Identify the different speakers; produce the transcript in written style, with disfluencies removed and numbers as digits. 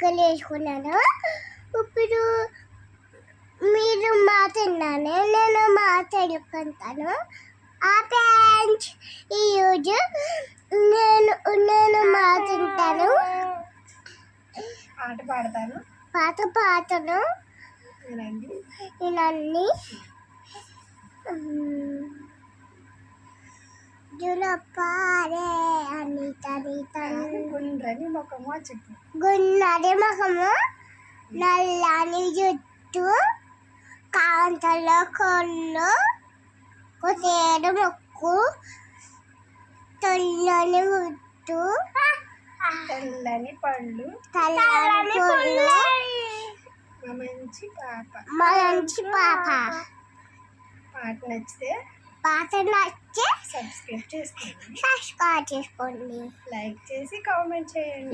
Speaker 1: ముగ్గులు వేసుకున్నాను. ఇప్పుడు మీరు మాట్లాడినాను, నేను మాట్లాడుకుంటాను. ఆ ఫ్రెండ్స్, ఈరోజు నేను మాట్లాడతాను, పాట పాడతాను. నేనన్నీ జులపారే అని
Speaker 2: గుండ్రని ముఖము చెప్పు.
Speaker 1: గున్నది ముఖము, నల్లని జుట్టు, కాంతల కళ్ళు, కొసేడు ముక్కు, తెల్లని గుట్టు,
Speaker 2: తెల్లని పళ్ళు, మంచి పాప. పాట నచ్చితే సబ్స్క్రైబ్ చేసుకోండి. లైక్ చేసి కామెంట్ చేయండి.